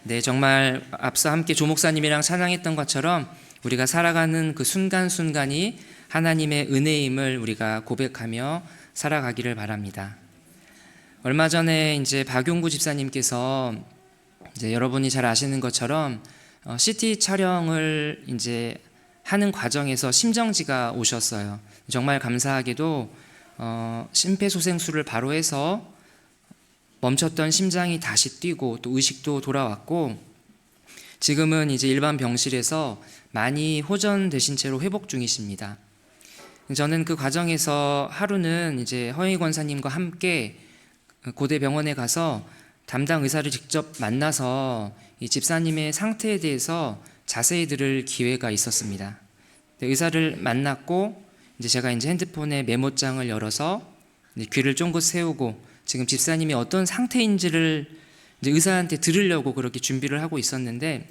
네, 정말 앞서 함께 조 목사님이랑 찬양했던 것처럼 우리가 살아가는 그 순간순간이 하나님의 은혜임을 우리가 고백하며 살아가기를 바랍니다. 얼마 전에 이제 박용구 집사님께서 이제 여러분이 잘 아시는 것처럼 CT 촬영을 이제 하는 과정에서 심정지가 오셨어요. 정말 감사하게도 심폐소생술을 바로 해서 멈췄던 심장이 다시 뛰고 또 의식도 돌아왔고 지금은 이제 일반 병실에서 많이 호전되신 채로 회복 중이십니다. 저는 그 과정에서 하루는 이제 허영희 권사님과 함께 고대병원에 가서 담당 의사를 직접 만나서 이 집사님의 상태에 대해서 자세히 들을 기회가 있었습니다. 의사를 만났고 제가 이제 핸드폰에 메모장을 열어서 귀를 쫑긋 세우고 지금 집사님이 어떤 상태인지를 이제 의사한테 들으려고 그렇게 준비를 하고 있었는데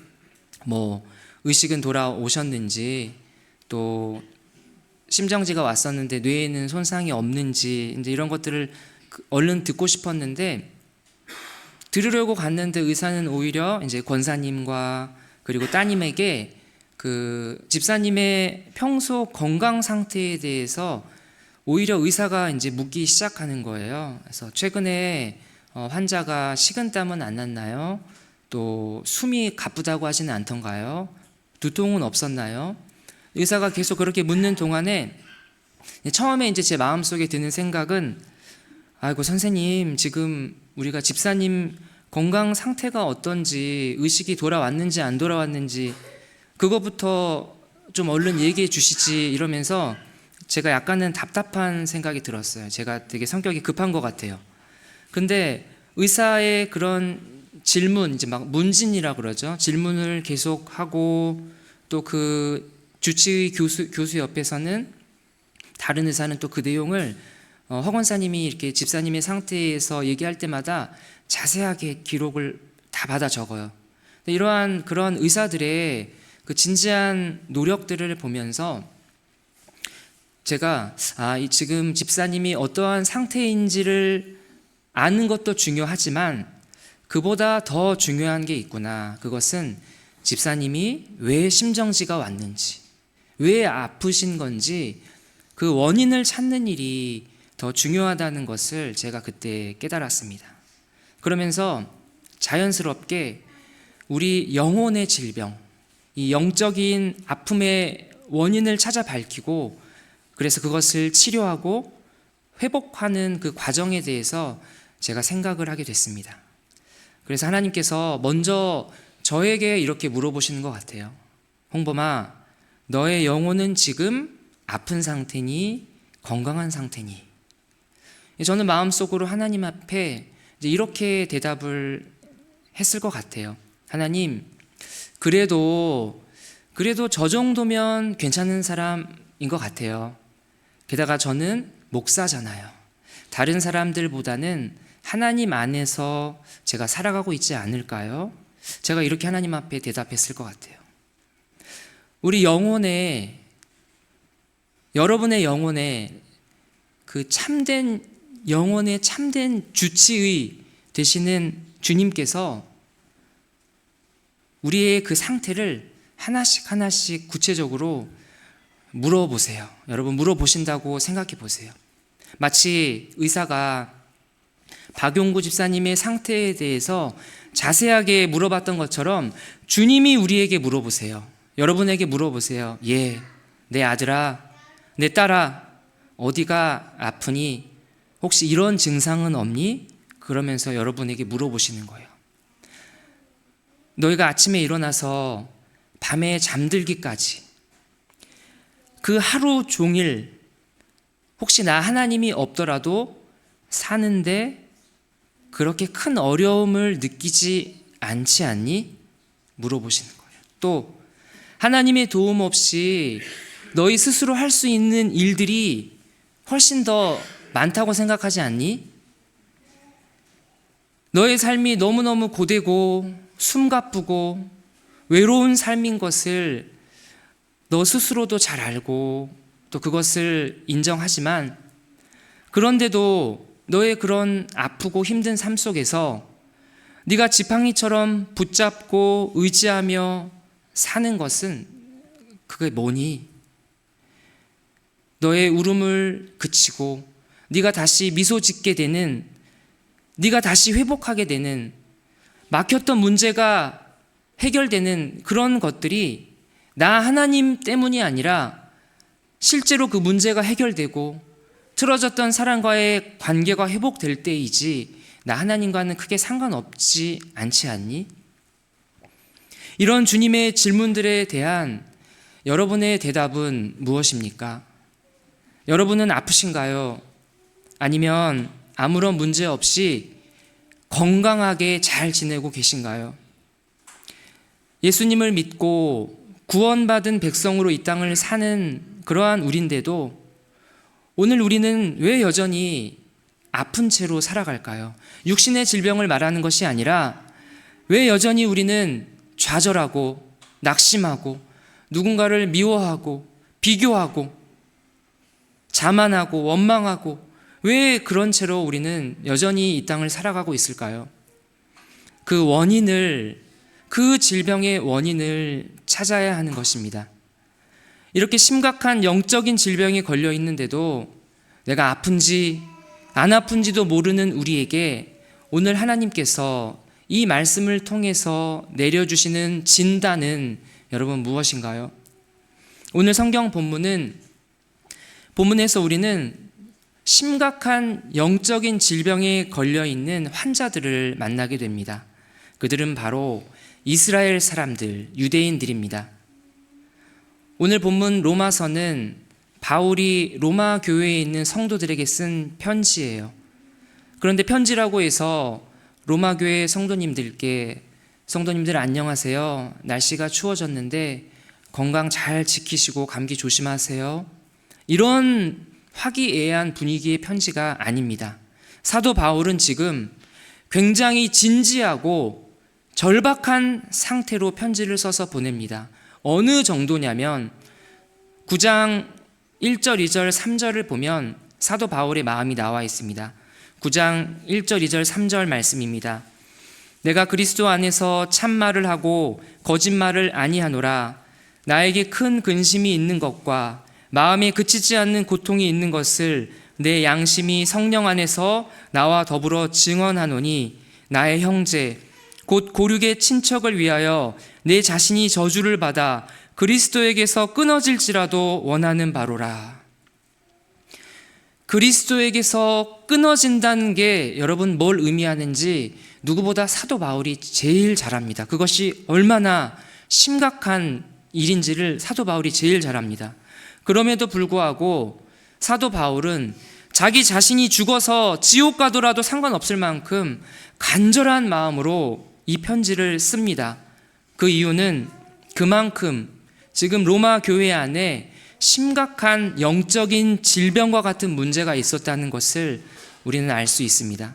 뭐 의식은 돌아오셨는지 또 심정지가 왔었는데 뇌에는 손상이 없는지 이제 이런 것들을 얼른 듣고 싶었는데 들으려고 갔는데 의사는 오히려 이제 권사님과 그리고 따님에게 그 집사님의 평소 건강 상태에 대해서 오히려 의사가 이제 묻기 시작하는 거예요. 그래서 최근에 환자가 식은땀은 안 났나요? 또 숨이 가쁘다고 하지는 않던가요? 두통은 없었나요? 의사가 계속 그렇게 묻는 동안에 처음에 이제 제 마음속에 드는 생각은 아이고 선생님 지금 우리가 집사님 건강 상태가 어떤지 의식이 돌아왔는지 안 돌아왔는지 그거부터 좀 얼른 얘기해 주시지 이러면서 제가 약간은 답답한 생각이 들었어요. 제가 되게 성격이 급한 것 같아요. 근데 의사의 그런 질문, 이제 막 문진이라 그러죠. 질문을 계속 하고 또 그 주치의 교수 옆에서는 다른 의사는 또 그 내용을 허 권사님이 이렇게 집사님의 상태에서 얘기할 때마다 자세하게 기록을 다 받아 적어요. 이러한 그런 의사들의 그 진지한 노력들을 보면서 제가 지금 집사님이 어떠한 상태인지를 아는 것도 중요하지만 그보다 더 중요한 게 있구나. 그것은 집사님이 왜 심정지가 왔는지, 왜 아프신 건지 그 원인을 찾는 일이 더 중요하다는 것을 제가 그때 깨달았습니다. 그러면서 자연스럽게 우리 영혼의 질병, 이 영적인 아픔의 원인을 찾아 밝히고 그래서 그것을 치료하고 회복하는 그 과정에 대해서 제가 생각을 하게 됐습니다. 그래서 하나님께서 먼저 저에게 이렇게 물어보시는 것 같아요. 홍범아, 너의 영혼은 지금 아픈 상태니 건강한 상태니? 저는 마음속으로 하나님 앞에 이렇게 대답을 했을 것 같아요. 하나님, 그래도 저 정도면 괜찮은 사람인 것 같아요. 게다가 저는 목사잖아요. 다른 사람들보다는 하나님 안에서 제가 살아가고 있지 않을까요? 제가 이렇게 하나님 앞에 대답했을 것 같아요. 우리 영혼에, 여러분의 영혼에 그 참된 영혼의 참된 주치의 되시는 주님께서 우리의 그 상태를 하나씩 구체적으로 물어보세요. 여러분 물어보신다고 생각해 보세요. 마치 의사가 박용구 집사님의 상태에 대해서 자세하게 물어봤던 것처럼 주님이 우리에게 물어보세요. 여러분에게 물어보세요. 예, 내 아들아, 내 딸아, 어디가 아프니? 혹시 이런 증상은 없니? 그러면서 여러분에게 물어보시는 거예요. 너희가 아침에 일어나서 밤에 잠들기까지 그 하루 종일 혹시 나 하나님이 없더라도 사는데 그렇게 큰 어려움을 느끼지 않지 않니? 물어보시는 거예요. 또 하나님의 도움 없이 너희 스스로 할 수 있는 일들이 훨씬 더 많다고 생각하지 않니? 너의 삶이 너무너무 고되고 숨가쁘고 외로운 삶인 것을 너 스스로도 잘 알고 또 그것을 인정하지만 그런데도 너의 그런 아프고 힘든 삶 속에서 네가 지팡이처럼 붙잡고 의지하며 사는 것은 그게 뭐니? 너의 울음을 그치고 네가 다시 미소 짓게 되는, 네가 다시 회복하게 되는, 막혔던 문제가 해결되는 그런 것들이 나 하나님 때문이 아니라 실제로 그 문제가 해결되고 틀어졌던 사람과의 관계가 회복될 때이지 나 하나님과는 크게 상관없지 않지 않니? 이런 주님의 질문들에 대한 여러분의 대답은 무엇입니까? 여러분은 아프신가요? 아니면 아무런 문제 없이 건강하게 잘 지내고 계신가요? 예수님을 믿고 구원받은 백성으로 이 땅을 사는 그러한 우리인데도 오늘 우리는 왜 여전히 아픈 채로 살아갈까요? 육신의 질병을 말하는 것이 아니라 왜 여전히 우리는 좌절하고 낙심하고 누군가를 미워하고 비교하고 자만하고 원망하고 왜 그런 채로 우리는 여전히 이 땅을 살아가고 있을까요? 그 원인을, 그 질병의 원인을 찾아야 하는 것입니다. 이렇게 심각한 영적인 질병에 걸려 있는데도 내가 아픈지 안 아픈지도 모르는 우리에게 오늘 하나님께서 이 말씀을 통해서 내려주시는 진단은 여러분 무엇인가요? 오늘 성경 본문에서 우리는 심각한 영적인 질병에 걸려 있는 환자들을 만나게 됩니다. 그들은 바로 이스라엘 사람들, 유대인들입니다. 오늘 본문 로마서는 바울이 로마 교회에 있는 성도들에게 쓴 편지예요. 그런데 편지라고 해서 로마 교회 성도님들 안녕하세요. 날씨가 추워졌는데 건강 잘 지키시고 감기 조심하세요. 이런 화기애애한 분위기의 편지가 아닙니다. 사도 바울은 지금 굉장히 진지하고 절박한 상태로 편지를 써서 보냅니다. 어느 정도냐면 9장 1절, 2절, 3절을 보면 사도 바울의 마음이 나와 있습니다. 9장 1절, 2절, 3절 말씀입니다. 내가 그리스도 안에서 참말을 하고 거짓말을 아니하노라. 나에게 큰 근심이 있는 것과 마음에 그치지 않는 고통이 있는 것을 내 양심이 성령 안에서 나와 더불어 증언하노니 나의 형제 곧 고륙의 친척을 위하여 내 자신이 저주를 받아 그리스도에게서 끊어질지라도 원하는 바로라. 그리스도에게서 끊어진다는 게 여러분 뭘 의미하는지 누구보다 사도 바울이 제일 잘 압니다. 그것이 얼마나 심각한 일인지를 사도 바울이 제일 잘 압니다. 그럼에도 불구하고 사도 바울은 자기 자신이 죽어서 지옥 가더라도 상관없을 만큼 간절한 마음으로 이 편지를 씁니다. 그 이유는 그만큼 지금 로마 교회 안에 심각한 영적인 질병과 같은 문제가 있었다는 것을 우리는 알 수 있습니다.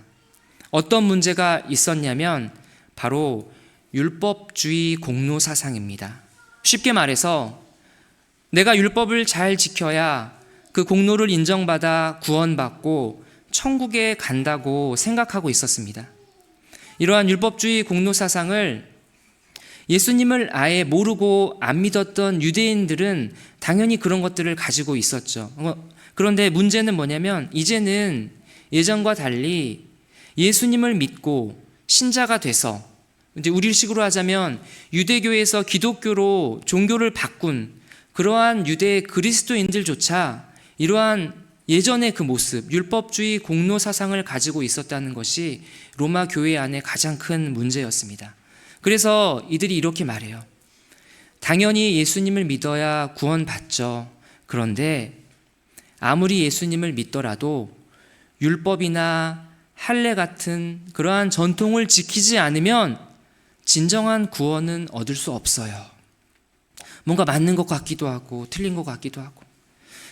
어떤 문제가 있었냐면 바로 율법주의 공로 사상입니다. 쉽게 말해서 내가 율법을 잘 지켜야 그 공로를 인정받아 구원받고 천국에 간다고 생각하고 있었습니다. 이러한 율법주의 공로 사상을 예수님을 아예 모르고 안 믿었던 유대인들은 당연히 그런 것들을 가지고 있었죠. 그런데 문제는 뭐냐면 이제는 예전과 달리 예수님을 믿고 신자가 돼서 이제 우리식으로 하자면 유대교에서 기독교로 종교를 바꾼 그러한 유대 그리스도인들조차 이러한 예전의 그 모습, 율법주의 공로 사상을 가지고 있었다는 것이 로마 교회 안에 가장 큰 문제였습니다. 그래서 이들이 이렇게 말해요. 당연히 예수님을 믿어야 구원받죠. 그런데 아무리 예수님을 믿더라도 율법이나 할례 같은 그러한 전통을 지키지 않으면 진정한 구원은 얻을 수 없어요. 뭔가 맞는 것 같기도 하고 틀린 것 같기도 하고.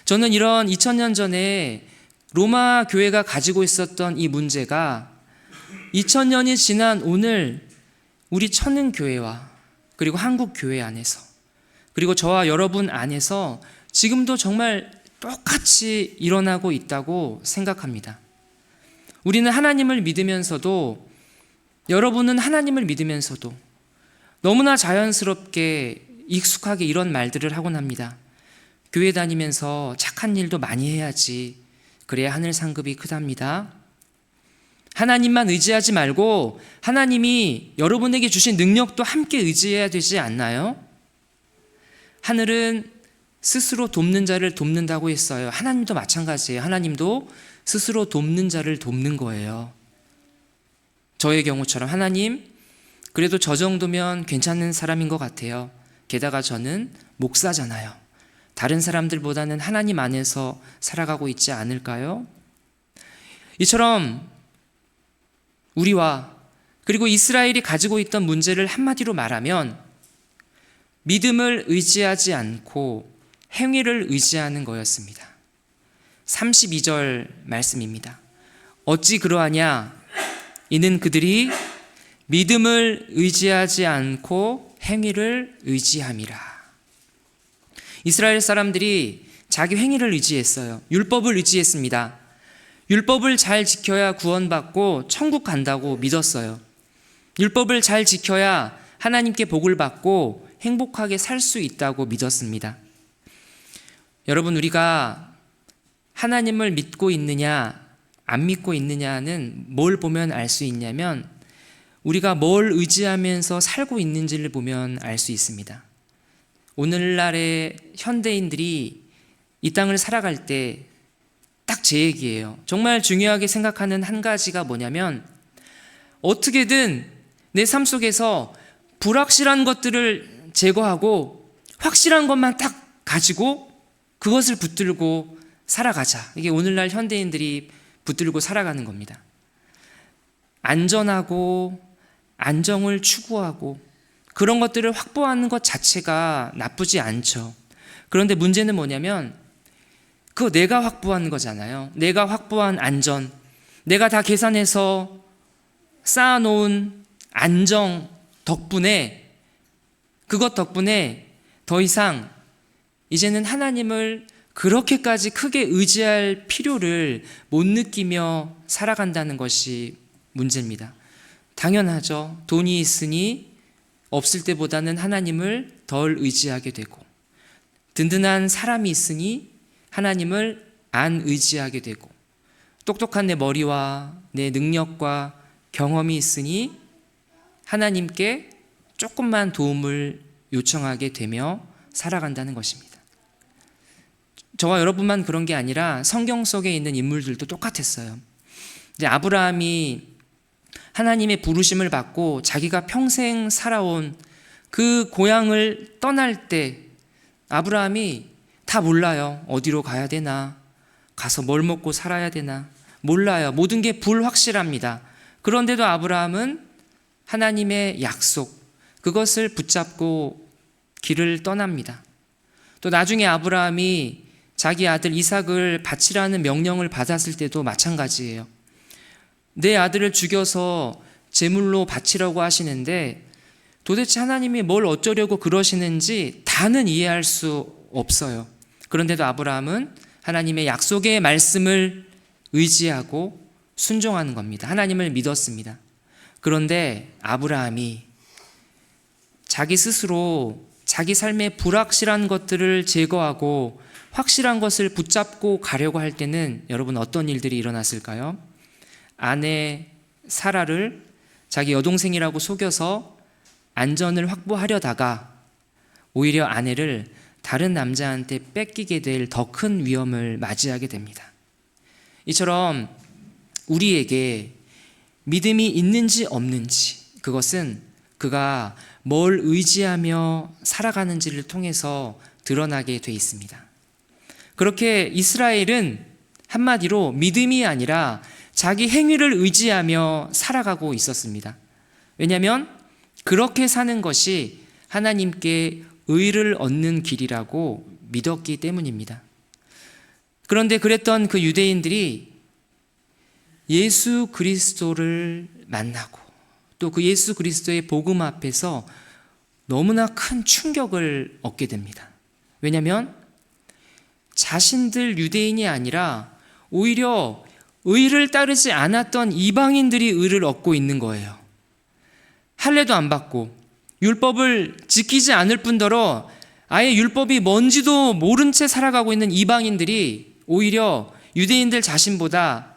저는 이런 2000년 전에 로마 교회가 가지고 있었던 이 문제가 2000년이 지난 오늘 우리 천은교회와 그리고 한국교회 안에서 그리고 저와 여러분 안에서 지금도 정말 똑같이 일어나고 있다고 생각합니다. 우리는 하나님을 믿으면서도 여러분은 하나님을 믿으면서도 너무나 자연스럽게 익숙하게 이런 말들을 하곤 합니다. 교회 다니면서 착한 일도 많이 해야지. 그래야 하늘 상급이 크답니다. 하나님만 의지하지 말고 하나님이 여러분에게 주신 능력도 함께 의지해야 되지 않나요? 하늘은 스스로 돕는 자를 돕는다고 했어요. 하나님도 마찬가지예요. 하나님도 스스로 돕는 자를 돕는 거예요. 저의 경우처럼 하나님, 그래도 저 정도면 괜찮은 사람인 것 같아요. 게다가 저는 목사잖아요. 다른 사람들보다는 하나님 안에서 살아가고 있지 않을까요? 이처럼 우리와 그리고 이스라엘이 가지고 있던 문제를 한마디로 말하면 믿음을 의지하지 않고 행위를 의지하는 거였습니다. 32절 말씀입니다. 어찌 그러하냐? 이는 그들이 믿음을 의지하지 않고 행위를 의지함이라. 이스라엘 사람들이 자기 행위를 의지했어요. 율법을 의지했습니다. 율법을 잘 지켜야 구원받고 천국 간다고 믿었어요. 율법을 잘 지켜야 하나님께 복을 받고 행복하게 살 수 있다고 믿었습니다. 여러분, 우리가 하나님을 믿고 있느냐 안 믿고 있느냐는 뭘 보면 알 수 있냐면 우리가 뭘 의지하면서 살고 있는지를 보면 알 수 있습니다. 오늘날의 현대인들이 이 땅을 살아갈 때 딱 제 얘기예요. 정말 중요하게 생각하는 한 가지가 뭐냐면 어떻게든 내 삶 속에서 불확실한 것들을 제거하고 확실한 것만 딱 가지고 그것을 붙들고 살아가자. 이게 오늘날 현대인들이 붙들고 살아가는 겁니다. 안전하고 안정을 추구하고 그런 것들을 확보하는 것 자체가 나쁘지 않죠. 그런데 문제는 뭐냐면 그거 내가 확보하는 거잖아요. 내가 확보한 안전, 내가 다 계산해서 쌓아놓은 안정 덕분에 그것 덕분에 더 이상 이제는 하나님을 그렇게까지 크게 의지할 필요를 못 느끼며 살아간다는 것이 문제입니다. 당연하죠. 돈이 있으니 없을 때보다는 하나님을 덜 의지하게 되고 든든한 사람이 있으니 하나님을 안 의지하게 되고 똑똑한 내 머리와 내 능력과 경험이 있으니 하나님께 조금만 도움을 요청하게 되며 살아간다는 것입니다. 저와 여러분만 그런 게 아니라 성경 속에 있는 인물들도 똑같았어요. 이제 아브라함이 하나님의 부르심을 받고 자기가 평생 살아온 그 고향을 떠날 때 아브라함이 다 몰라요. 어디로 가야 되나? 가서 뭘 먹고 살아야 되나? 몰라요. 모든 게 불확실합니다. 그런데도 아브라함은 하나님의 약속, 그것을 붙잡고 길을 떠납니다. 또 나중에 아브라함이 자기 아들 이삭을 바치라는 명령을 받았을 때도 마찬가지예요. 내 아들을 죽여서 제물로 바치라고 하시는데 도대체 하나님이 뭘 어쩌려고 그러시는지 다는 이해할 수 없어요. 그런데도 아브라함은 하나님의 약속의 말씀을 의지하고 순종하는 겁니다. 하나님을 믿었습니다. 그런데 아브라함이 자기 스스로 자기 삶의 불확실한 것들을 제거하고 확실한 것을 붙잡고 가려고 할 때는 여러분 어떤 일들이 일어났을까요? 아내 사라를 자기 여동생이라고 속여서 안전을 확보하려다가 오히려 아내를 다른 남자한테 뺏기게 될 더 큰 위험을 맞이하게 됩니다. 이처럼 우리에게 믿음이 있는지 없는지 그것은 그가 뭘 의지하며 살아가는지를 통해서 드러나게 돼 있습니다. 그렇게 이스라엘은 한마디로 믿음이 아니라 자기 행위를 의지하며 살아가고 있었습니다. 왜냐하면 그렇게 사는 것이 하나님께 의를 얻는 길이라고 믿었기 때문입니다. 그런데 그랬던 그 유대인들이 예수 그리스도를 만나고 또 그 예수 그리스도의 복음 앞에서 너무나 큰 충격을 얻게 됩니다. 왜냐하면 자신들 유대인이 아니라 오히려 의를 따르지 않았던 이방인들이 의를 얻고 있는 거예요. 할례도 안 받고 율법을 지키지 않을 뿐더러 아예 율법이 뭔지도 모른 채 살아가고 있는 이방인들이 오히려 유대인들 자신보다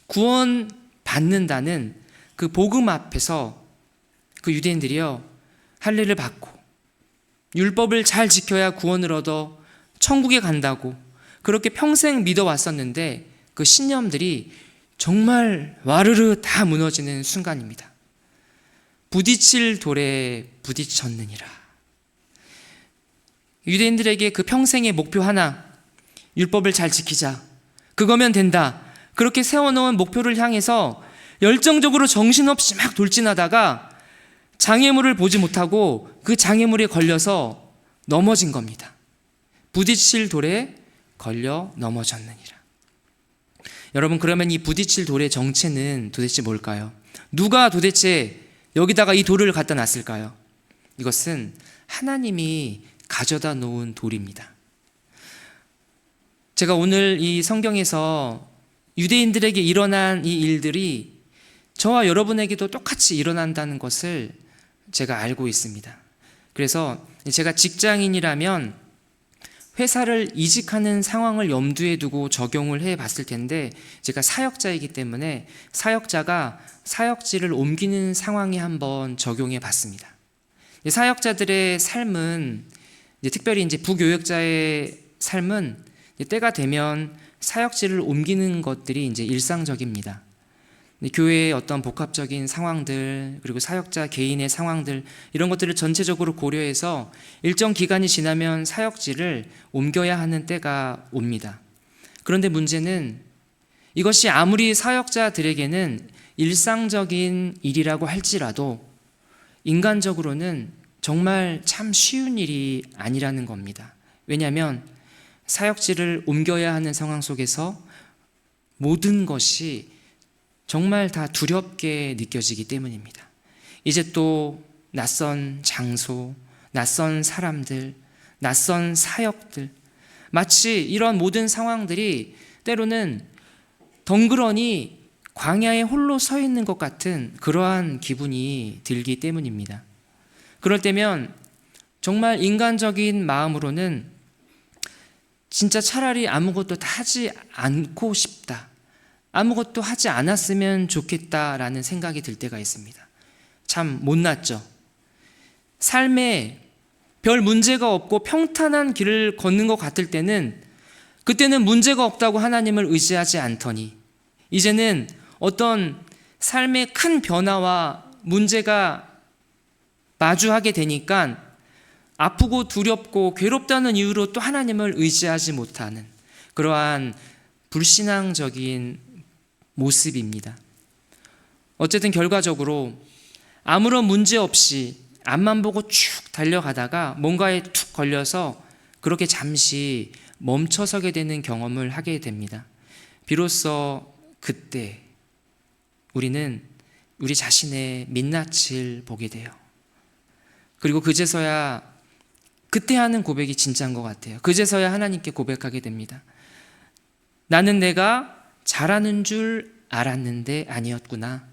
구원받는다는 그 복음 앞에서 그 유대인들이요, 할례를 받고 율법을 잘 지켜야 구원을 얻어 천국에 간다고 그렇게 평생 믿어왔었는데 그 신념들이 정말 와르르 다 무너지는 순간입니다. 부딪힐 돌에 부딪혔느니라. 유대인들에게 그 평생의 목표 하나, 율법을 잘 지키자, 그거면 된다, 그렇게 세워놓은 목표를 향해서 열정적으로 정신없이 막 돌진하다가 장애물을 보지 못하고 그 장애물에 걸려서 넘어진 겁니다. 부딪힐 돌에 걸려 넘어졌느니라. 여러분, 그러면 이 부딪힐 돌의 정체는 도대체 뭘까요? 누가 도대체 여기다가 이 돌을 갖다 놨을까요? 이것은 하나님이 가져다 놓은 돌입니다. 제가 오늘 이 성경에서 유대인들에게 일어난 이 일들이 저와 여러분에게도 똑같이 일어난다는 것을 제가 알고 있습니다. 그래서 제가 직장인이라면 회사를 이직하는 상황을 염두에 두고 적용을 해 봤을 텐데, 제가 사역자이기 때문에 사역자가 사역지를 옮기는 상황에 한번 적용해 봤습니다. 사역자들의 삶은, 특별히 이제 부교역자의 삶은 때가 되면 사역지를 옮기는 것들이 이제 일상적입니다. 교회의 어떤 복합적인 상황들, 그리고 사역자 개인의 상황들, 이런 것들을 전체적으로 고려해서 일정 기간이 지나면 사역지를 옮겨야 하는 때가 옵니다. 그런데 문제는 이것이 아무리 사역자들에게는 일상적인 일이라고 할지라도 인간적으로는 정말 참 쉬운 일이 아니라는 겁니다. 왜냐하면 사역지를 옮겨야 하는 상황 속에서 모든 것이 정말 다 두렵게 느껴지기 때문입니다. 이제 또 낯선 장소, 낯선 사람들, 낯선 사역들, 마치 이런 모든 상황들이 때로는 덩그러니 광야에 홀로 서 있는 것 같은 그러한 기분이 들기 때문입니다. 그럴 때면 정말 인간적인 마음으로는 진짜 차라리 아무것도 하지 않고 싶다, 아무것도 하지 않았으면 좋겠다라는 생각이 들 때가 있습니다. 참 못났죠. 삶에 별 문제가 없고 평탄한 길을 걷는 것 같을 때는, 그때는 문제가 없다고 하나님을 의지하지 않더니 이제는 어떤 삶의 큰 변화와 문제가 마주하게 되니까 아프고 두렵고 괴롭다는 이유로 또 하나님을 의지하지 못하는 그러한 불신앙적인 모습입니다. 어쨌든 결과적으로 아무런 문제 없이 앞만 보고 쭉 달려가다가 뭔가에 툭 걸려서 그렇게 잠시 멈춰서게 되는 경험을 하게 됩니다. 비로소 그때 우리는 우리 자신의 민낯을 보게 돼요. 그리고 그제서야, 그때 하는 고백이 진짜인 것 같아요. 그제서야 하나님께 고백하게 됩니다. 나는 내가 잘하는 줄 알았는데 아니었구나.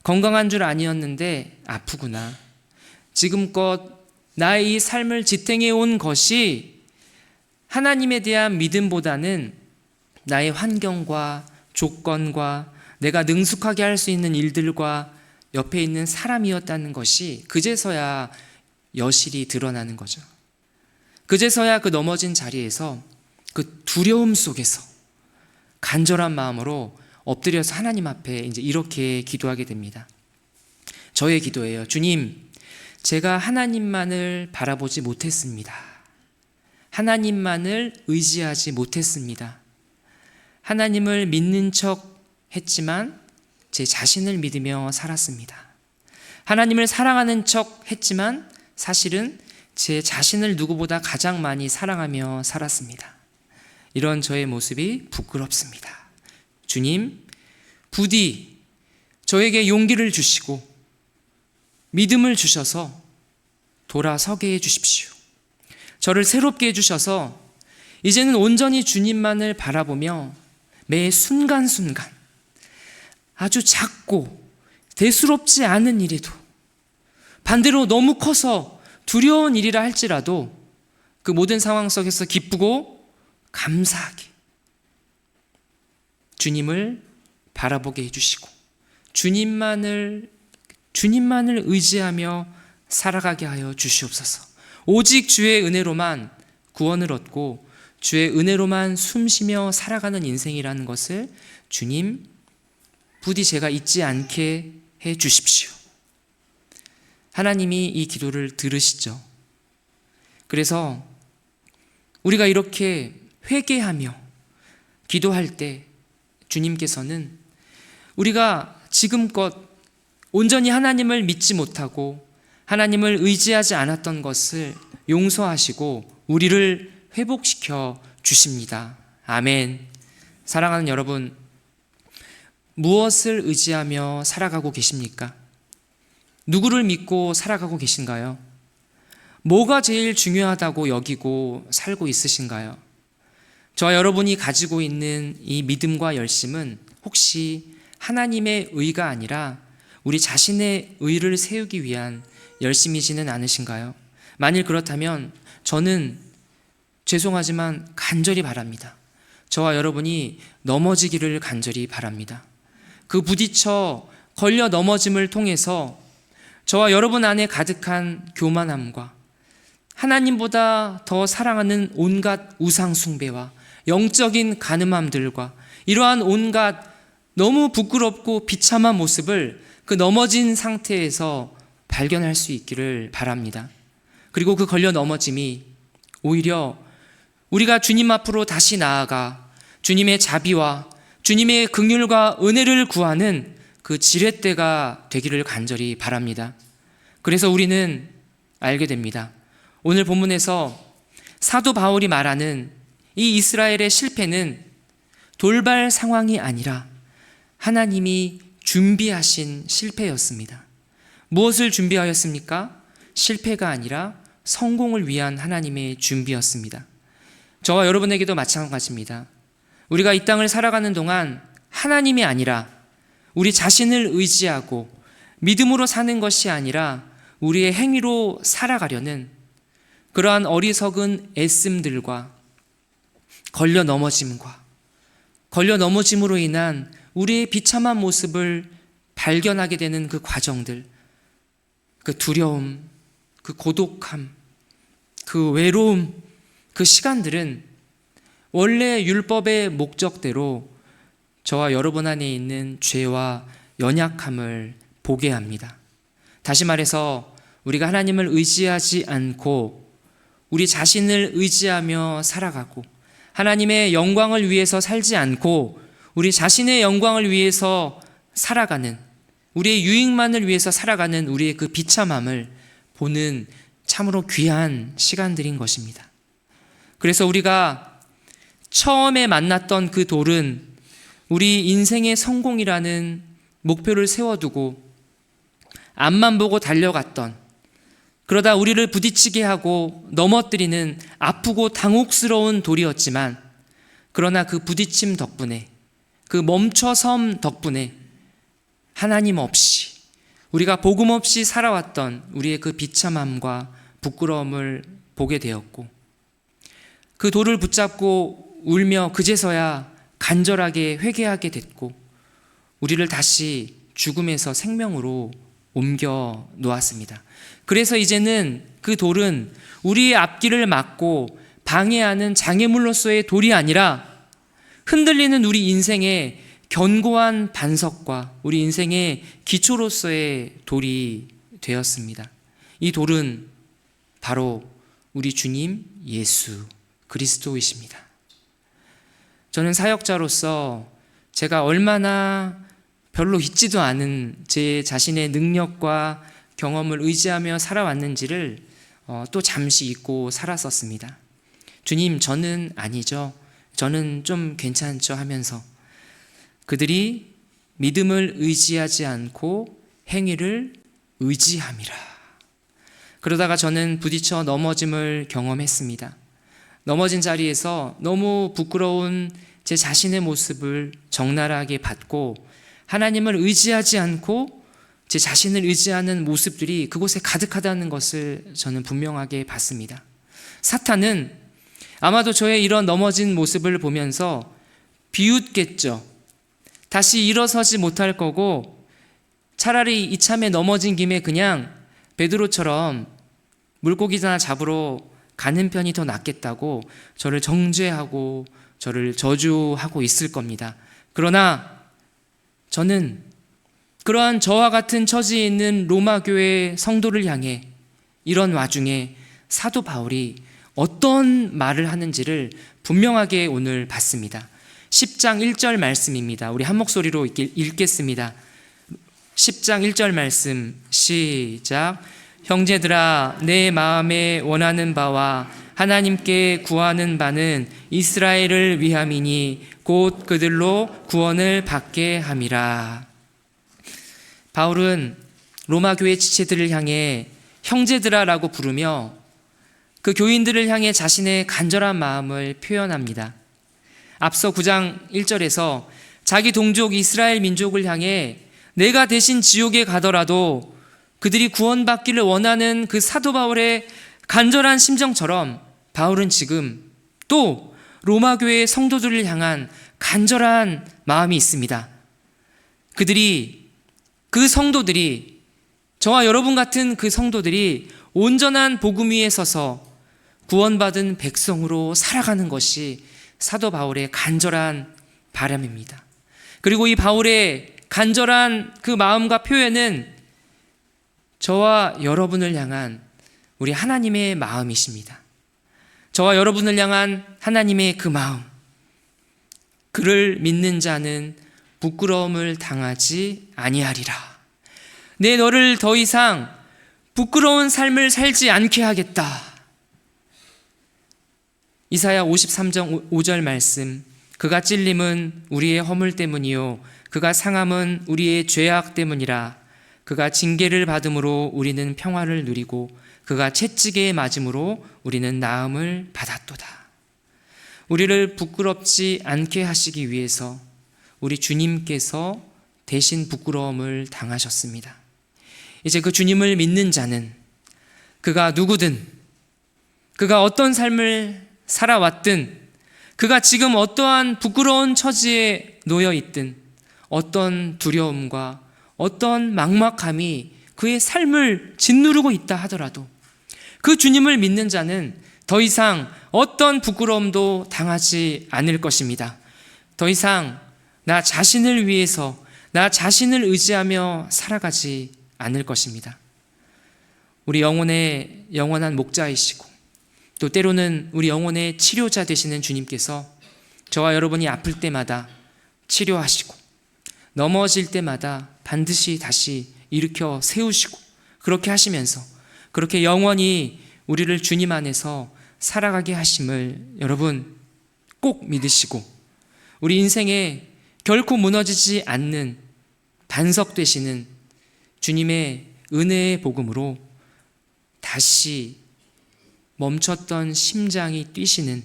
건강한 줄 아니었는데 아프구나. 지금껏 나의 이 삶을 지탱해 온 것이 하나님에 대한 믿음보다는 나의 환경과 조건과 내가 능숙하게 할 수 있는 일들과 옆에 있는 사람이었다는 것이 그제서야 여실히 드러나는 거죠. 그제서야 그 넘어진 자리에서, 그 두려움 속에서 간절한 마음으로 엎드려서 하나님 앞에 이제 이렇게 기도하게 됩니다. 저의 기도예요. 주님, 제가 하나님만을 바라보지 못했습니다. 하나님만을 의지하지 못했습니다. 하나님을 믿는 척 했지만 제 자신을 믿으며 살았습니다. 하나님을 사랑하는 척 했지만 사실은 제 자신을 누구보다 가장 많이 사랑하며 살았습니다. 이런 저의 모습이 부끄럽습니다. 주님, 부디 저에게 용기를 주시고 믿음을 주셔서 돌아서게 해주십시오. 저를 새롭게 해주셔서 이제는 온전히 주님만을 바라보며 매 순간순간 아주 작고 대수롭지 않은 일에도 반대로 너무 커서 두려운 일이라 할지라도 그 모든 상황 속에서 기쁘고 감사하게 주님을 바라보게 해주시고 주님만을 의지하며 살아가게 하여 주시옵소서. 오직 주의 은혜로만 구원을 얻고 주의 은혜로만 숨쉬며 살아가는 인생이라는 것을 주님 부디 제가 잊지 않게 해 주십시오. 하나님이 이 기도를 들으시죠. 그래서 우리가 이렇게 회개하며 기도할 때 주님께서는 우리가 지금껏 온전히 하나님을 믿지 못하고 하나님을 의지하지 않았던 것을 용서하시고 우리를 회복시켜 주십니다. 아멘. 사랑하는 여러분, 무엇을 의지하며 살아가고 계십니까? 누구를 믿고 살아가고 계신가요? 뭐가 제일 중요하다고 여기고 살고 있으신가요? 저와 여러분이 가지고 있는 이 믿음과 열심은 혹시 하나님의 의가 아니라 우리 자신의 의를 세우기 위한 열심이지는 않으신가요? 만일 그렇다면 저는 죄송하지만 간절히 바랍니다. 저와 여러분이 넘어지기를 간절히 바랍니다. 그 부딪혀 걸려 넘어짐을 통해서 저와 여러분 안에 가득한 교만함과 하나님보다 더 사랑하는 온갖 우상 숭배와 영적인 간음함들과 이러한 온갖 너무 부끄럽고 비참한 모습을 그 넘어진 상태에서 발견할 수 있기를 바랍니다. 그리고 그 걸려 넘어짐이 오히려 우리가 주님 앞으로 다시 나아가 주님의 자비와 주님의 긍휼과 은혜를 구하는 그 지렛대가 되기를 간절히 바랍니다. 그래서 우리는 알게 됩니다. 오늘 본문에서 사도 바울이 말하는 이 이스라엘의 실패는 돌발 상황이 아니라 하나님이 준비하신 실패였습니다. 무엇을 준비하였습니까? 실패가 아니라 성공을 위한 하나님의 준비였습니다. 저와 여러분에게도 마찬가지입니다. 우리가 이 땅을 살아가는 동안 하나님이 아니라 우리 자신을 의지하고 믿음으로 사는 것이 아니라 우리의 행위로 살아가려는 그러한 어리석은 애씀들과 걸려 넘어짐으로 인한 우리의 비참한 모습을 발견하게 되는 그 과정들, 그 두려움, 그 고독함, 그 외로움, 그 시간들은 원래 율법의 목적대로 저와 여러분 안에 있는 죄와 연약함을 보게 합니다. 다시 말해서 우리가 하나님을 의지하지 않고 우리 자신을 의지하며 살아가고 하나님의 영광을 위해서 살지 않고 우리 자신의 영광을 위해서 살아가는, 우리의 유익만을 위해서 살아가는 우리의 그 비참함을 보는 참으로 귀한 시간들인 것입니다. 그래서 우리가 처음에 만났던 그 돌은 우리 인생의 성공이라는 목표를 세워두고 앞만 보고 달려갔던, 그러다 우리를 부딪히게 하고 넘어뜨리는 아프고 당혹스러운 돌이었지만, 그러나 그 부딪힘 덕분에, 그 멈춰섬 덕분에 하나님 없이, 우리가 복음 없이 살아왔던 우리의 그 비참함과 부끄러움을 보게 되었고, 그 돌을 붙잡고 울며 그제서야 간절하게 회개하게 됐고, 우리를 다시 죽음에서 생명으로 옮겨 놓았습니다. 그래서 이제는 그 돌은 우리의 앞길을 막고 방해하는 장애물로서의 돌이 아니라 흔들리는 우리 인생의 견고한 반석과 우리 인생의 기초로서의 돌이 되었습니다. 이 돌은 바로 우리 주님 예수 그리스도이십니다. 저는 사역자로서 제가 얼마나 별로 있지도 않은 제 자신의 능력과 경험을 의지하며 살아왔는지를 또 잠시 잊고 살았었습니다. 주님, 저는 아니죠. 저는 좀 괜찮죠 하면서 그들이 믿음을 의지하지 않고 행위를 의지함이라. 그러다가 저는 부딪혀 넘어짐을 경험했습니다. 넘어진 자리에서 너무 부끄러운 제 자신의 모습을 적나라하게 받고 하나님을 의지하지 않고 제 자신을 의지하는 모습들이 그곳에 가득하다는 것을 저는 분명하게 봤습니다. 사탄은 아마도 저의 이런 넘어진 모습을 보면서 비웃겠죠. 다시 일어서지 못할 거고 차라리 이참에 넘어진 김에 그냥 베드로처럼 물고기나 잡으러 가는 편이 더 낫겠다고 저를 정죄하고 저를 저주하고 있을 겁니다. 그러나 저는 그러한 저와 같은 처지에 있는 로마 교회 성도를 향해 이런 와중에 사도 바울이 어떤 말을 하는지를 분명하게 오늘 봤습니다. 10장 1절 말씀입니다. 우리 한 목소리로 읽겠습니다. 10장 1절 말씀 시작. 형제들아, 내 마음에 원하는 바와 하나님께 구하는 바는 이스라엘을 위함이니 곧 그들로 구원을 받게 함이라. 바울은 로마 교회 지체들을 향해 형제들아라고 부르며 그 교인들을 향해 자신의 간절한 마음을 표현합니다. 앞서 9장 1절에서 자기 동족 이스라엘 민족을 향해 내가 대신 지옥에 가더라도 그들이 구원받기를 원하는 그 사도 바울의 간절한 심정처럼 바울은 지금 또 로마 교회의 성도들을 향한 간절한 마음이 있습니다. 그 성도들이, 저와 여러분 같은 그 성도들이 온전한 복음 위에 서서 구원받은 백성으로 살아가는 것이 사도 바울의 간절한 바람입니다. 그리고 이 바울의 간절한 그 마음과 표현은 저와 여러분을 향한 우리 하나님의 마음이십니다. 저와 여러분을 향한 하나님의 그 마음. 그를 믿는 자는 부끄러움을 당하지 아니하리라. 내 너를 더 이상 부끄러운 삶을 살지 않게 하겠다. 이사야 53장 5절 말씀. 그가 찔림은 우리의 허물 때문이요 그가 상함은 우리의 죄악 때문이라. 그가 징계를 받음으로 우리는 평화를 누리고 그가 채찍에 맞음으로 우리는 나음을 받았도다. 우리를 부끄럽지 않게 하시기 위해서 우리 주님께서 대신 부끄러움을 당하셨습니다. 이제 그 주님을 믿는 자는 그가 누구든, 그가 어떤 삶을 살아왔든, 그가 지금 어떠한 부끄러운 처지에 놓여 있든, 어떤 두려움과 어떤 막막함이 그의 삶을 짓누르고 있다 하더라도 그 주님을 믿는 자는 더 이상 어떤 부끄러움도 당하지 않을 것입니다. 더 이상 나 자신을 위해서, 나 자신을 의지하며 살아가지 않을 것입니다. 우리 영혼의 영원한 목자이시고 또 때로는 우리 영혼의 치료자 되시는 주님께서 저와 여러분이 아플 때마다 치료하시고 넘어질 때마다 반드시 다시 일으켜 세우시고 그렇게 하시면서 그렇게 영원히 우리를 주님 안에서 살아가게 하심을 여러분 꼭 믿으시고 우리 인생에 결코 무너지지 않는 반석 되시는 주님의 은혜의 복음으로 다시 멈췄던 심장이 뛰시는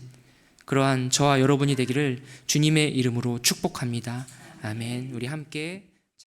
그러한 저와 여러분이 되기를 주님의 이름으로 축복합니다. 아멘. 우리 함께